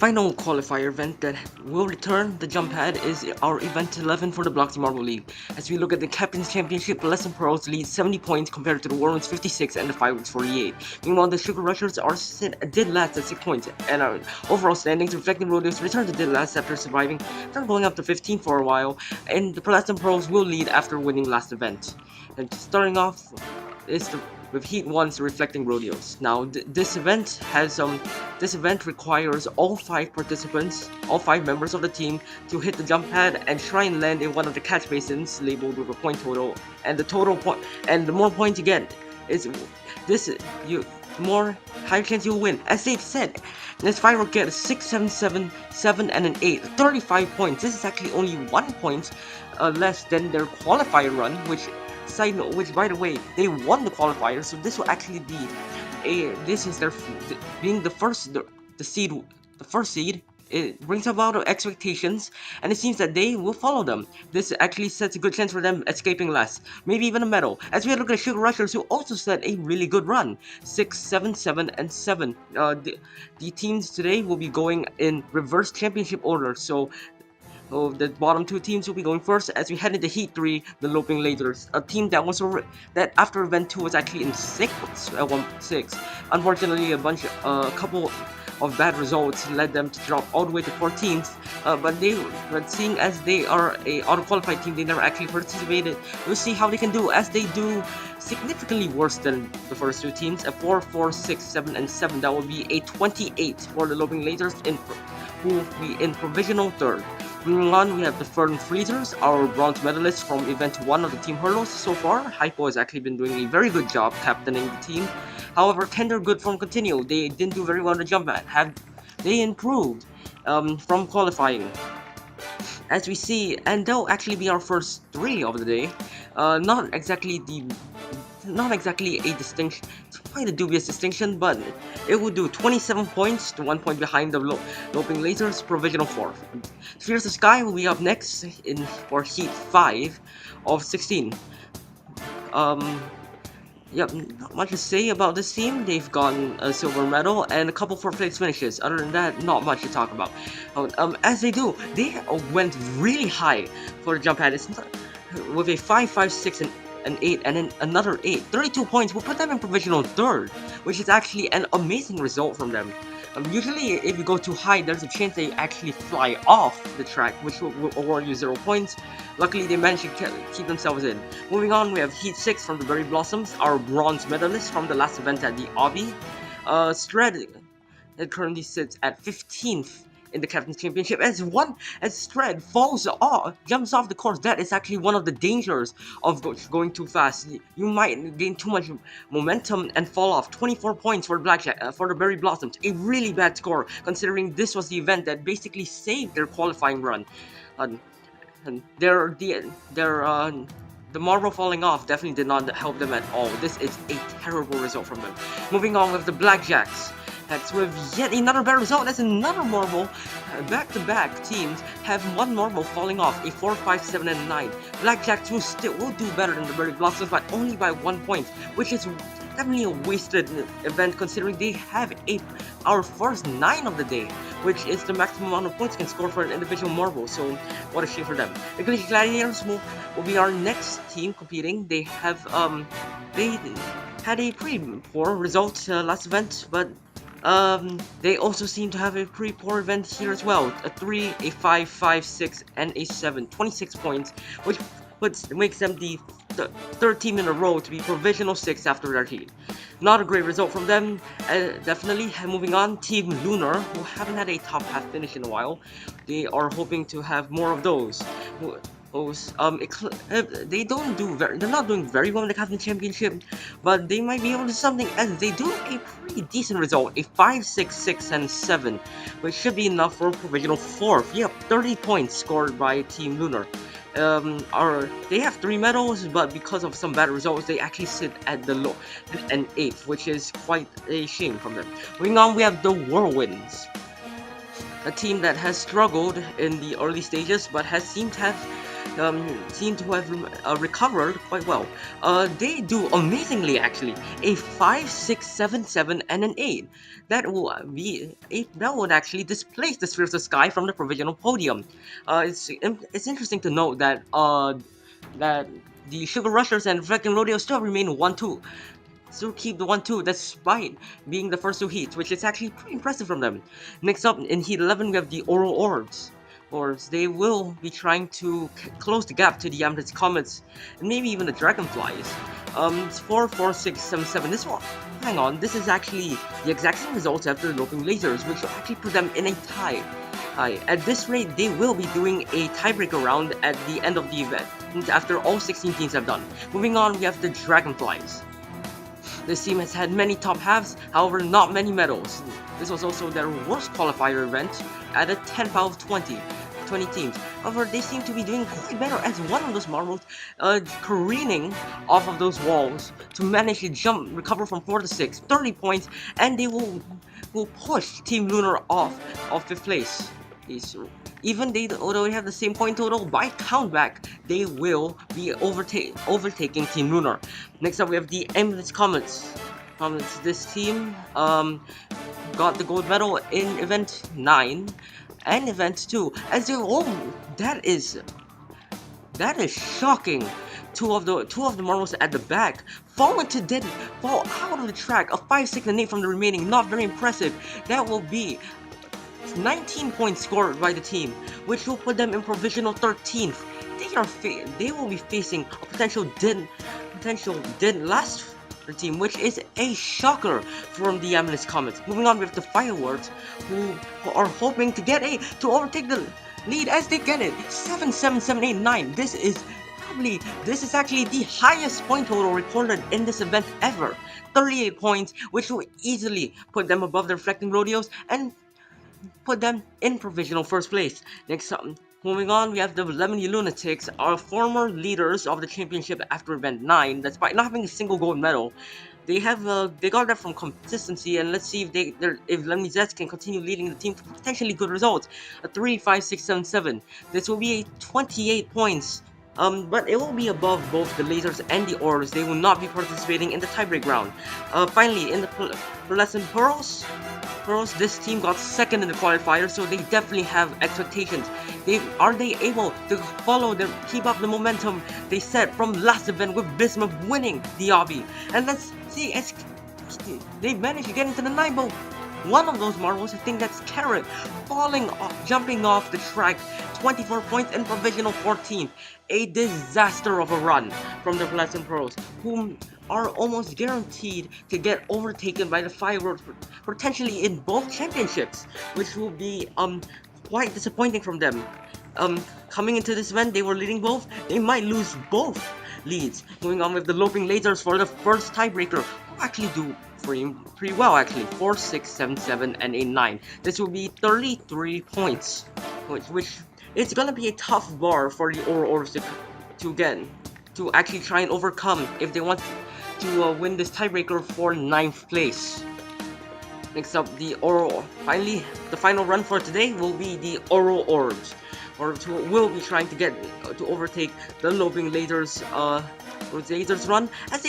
final qualifier event that will return the jump pad is our event 11 for the Bloxy Marble League. As we look at the Captain's Championship, Lesson Pros lead 70 points compared to the Warrens 56 and the Fireworks 48. Meanwhile, the Sugar Rushers are dead last at 6 points, and our overall standings reflecting Rodeos return to dead last after surviving, after going up to 15 for a while, and the Lesson Pros will lead after winning last event. And starting off is with Heat 1's reflecting Rodeos. Now, this event requires all 5 participants, all 5 members of the team, to hit the jump pad and try and land in one of the catch basins labeled with a point total. And the more points you get, more higher chance you'll win. As they've said, this firework get a 6, 7, 7, 7, and an 8, 35 points. This is actually only 1 point less than their qualifier run, which by the way, they won the qualifier, so this will actually be being the first seed. It brings about expectations, and it seems that they will follow them. This actually sets a good chance for them escaping last, maybe even a medal. As we look at Sugar Rushers, who also set a really good run, 6, 7, 7, and 7. The teams today will be going in reverse championship order, so the bottom 2 teams will be going first as we head into Heat 3, the Loping Lasers, a team that after Event 2 was actually in 6. Unfortunately, a couple of bad results led them to drop all the way to 14th, but seeing as they are a auto-qualified team, they never actually participated. We'll see how they can do, as they do significantly worse than the first 2 teams, at 4, 4, 6, 7, and 7. That would be a 28 for the Loping Lasers, who will be in provisional 3rd. Moving on, we have the Fern Freezers, our bronze medalists from Event 1 of the Team Hurlos. So far, Hypo has actually been doing a very good job captaining the team. However, can their good form continue? They didn't do very well in the jump pad. They improved from qualifying? As we see, and they'll actually be our first 3 of the day. Not exactly a distinction. It's quite a dubious distinction, but it will do 27 points to 1 point behind the Loping Lasers, provisional 4th. Fierce the Sky will be up next for Heat 5 of 16. Yep, not much to say about this team. They've gotten a silver medal and a couple 4th place finishes. Other than that, not much to talk about. As they went really high for the jump pad. It's not, with a 5, 5, 6, and an 8, and then another 8. 32 points will put them in provisional 3rd, which is actually an amazing result from them. Usually, if you go too high, there's a chance they actually fly off the track, which will award you 0 points. Luckily, they managed to keep themselves in. Moving on, we have Heat 6 from the Berry Blossoms, our bronze medalist from the last event at the Obby. Stred, it currently sits at 15th in the Captain's Championship. As Stred jumps off the course, that is actually one of the dangers of going too fast. You might gain too much momentum and fall off. 24 points for the Berry Blossoms, a really bad score considering this was the event that basically saved their qualifying run. And the marble falling off definitely did not help them at all. This is a terrible result from them. Moving on with the Blackjacks. That's with yet another bad result. That's another marble. Back-to-back teams have 1 marble falling off, a 4, 5, 7, and 9. Blackjacks will do better than the Berry Blossoms, but only by 1 point, which is definitely a wasted event considering they have our first 9 of the day, which is the maximum amount of points you can score for an individual marble. So what a shame for them. The Glitchy Gladiators will be our next team competing. They had a pretty poor result last event, but they also seem to have a pretty poor event here as well. A 3, a 5, 5, 6, and a 7. 26 points, which makes them the 3rd team in a row to be provisional 6th after their heat. Not a great result from them, definitely. Moving on, Team Lunar, who haven't had a top half finish in a while. They are hoping to have more of those. They're not doing very well in the Captain Championship, but they might be able to do something, as they do a pretty decent result, a 5, 6, 6, and 7, which should be enough for provisional 4th. Yep, 30 points scored by Team Lunar. They have 3 medals, but because of some bad results, they actually sit at the low and 8th, which is quite a shame from them. Moving on, we have the Whirlwinds, a team that has struggled in the early stages, but has seemed to have seem to have recovered quite well. They do amazingly actually. A 5, 6, 7, 7, and an 8. That would actually displace the Spheres of Sky from the provisional podium. It's interesting to note that the Sugar Rushers and Reflecting Rodeo still remain 1-2. Still keep the 1-2 despite being the first two heats, which is actually pretty impressive from them. Next up in Heat 11, we have the Oral Orbs. They will be trying to close the gap to the Amethyst Comets and maybe even the Dragonflies. It's 4, 4, 6, 7, 7. This one, hang on, this is actually the exact same results after the Loping Lasers, which will actually put them in a tie. At this rate, they will be doing a tiebreaker round at the end of the event, after all 16 teams have done. Moving on, we have the Dragonflies. This team has had many top halves, however not many medals. This was also their worst qualifier event at a 10 out of 20 teams. However, they seem to be doing quite better as one of those marbles careening off of those walls to manage to recover from 4 to 6, 30 points, and they will push Team Lunar off of 5th place. Although they have the same point total, by countback, they will be overtaking Team Lunar. Next up, we have the Amethyst Comets. This team got the gold medal in Event 9 and Event 2. That is shocking. Two of the marbles at the back fall out of the track. A 5, 6, and 8 from the remaining. Not very impressive. That will be 19 points scored by the team, which will put them in provisional 13th. They will be facing a potential dead last team, which is a shocker from the Amethyst Comets. Moving on with the Fireworks, who are hoping to overtake the lead as they get it. 7, 7, 7, 8, 9. This is actually the highest point total recorded in this event ever. 38 points, which will easily put them above the Reflecting Rodeos and put them in provisional first place. Next up, moving on, we have the Lemony Lunatics, our former leaders of the championship after Event 9. Despite not having a single gold medal, they got that from consistency, and let's see if Lemony Zets can continue leading the team to potentially good results. A 3, 5, 6, 7, 7. This will be a 28 points. But it will be above both the Lasers and the Orbs. They will not be participating in the tiebreak round. Finally, in the Pearlescent Pearls, this team got second in the qualifier, so they definitely have expectations. Are they able to keep up the momentum they set from last event with Bismuth winning the obby? And let's see, they managed to get into the 9 boat. One of those marbles, I think that's Carrot, jumping off the track, 24 points in provisional 14th. A disaster of a run from the Pearlescent Pearls, whom are almost guaranteed to get overtaken by the Fireworks, potentially in both championships, which will be quite disappointing from them. Coming into this event, they were leading both. They might lose both leads. Moving on with the Loping Lasers for the first tiebreaker, who actually do pretty well actually. 4, 6, 7, 7, and 8, 9. This will be 33 points, which it's gonna be a tough bar for the Oral Orbs to actually try and overcome if they want to win this tiebreaker for 9th place. Next up, the final run for today will be the Oral Orbs, who will be trying to overtake the Loping Lasers run. As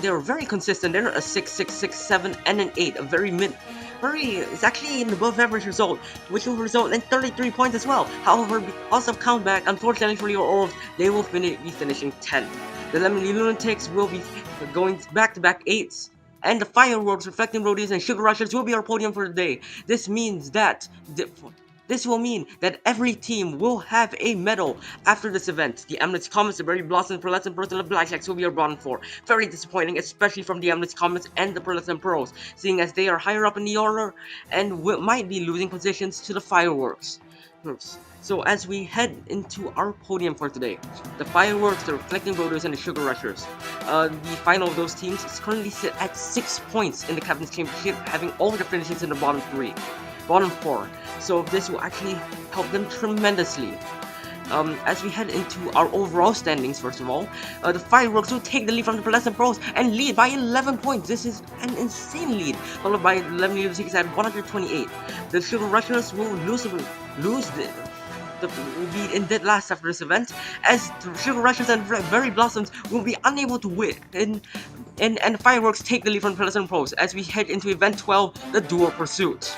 they're very consistent. They're a 6, 6, 6, 7, and an 8. It's actually an above average result, which will result in 33 points as well. However, because of countback, unfortunately for your Orbs, they will be finishing 10th. The Lemony Lunatics will be going back-to-back 8s. And the Fireworks, Reflecting Rodeos, and Sugar Rushers will be our podium for the day. This will mean that every team will have a medal after this event. The Amethyst Comets, the Berry Blossoms, Pearlescent Pearls, and the Blackjacks will be our bottom 4. Very disappointing, especially from the Amethyst Comets and the Pearlescent Pearls, seeing as they are higher up in the order and might be losing positions to the Fireworks. So as we head into our podium for today, the Fireworks, the Reflecting Rodeos, and the Sugar Rushers. The final of those teams is currently sit at 6 points in the Captain's Championship, having all the finishes in the bottom 4. So this will actually help them tremendously. As we head into our overall standings, first of all, the Fireworks will take the lead from the Pearlescent Pearls and lead by 11 points. This is an insane lead, followed by 11 Lunatics at 128. The Sugar Rushers will will be in dead last after this event, as the Sugar Rushes and Berry Blossoms will be unable to win, and Fireworks take the lead from Peloton Pros as we head into Event 12, the Dual Pursuit.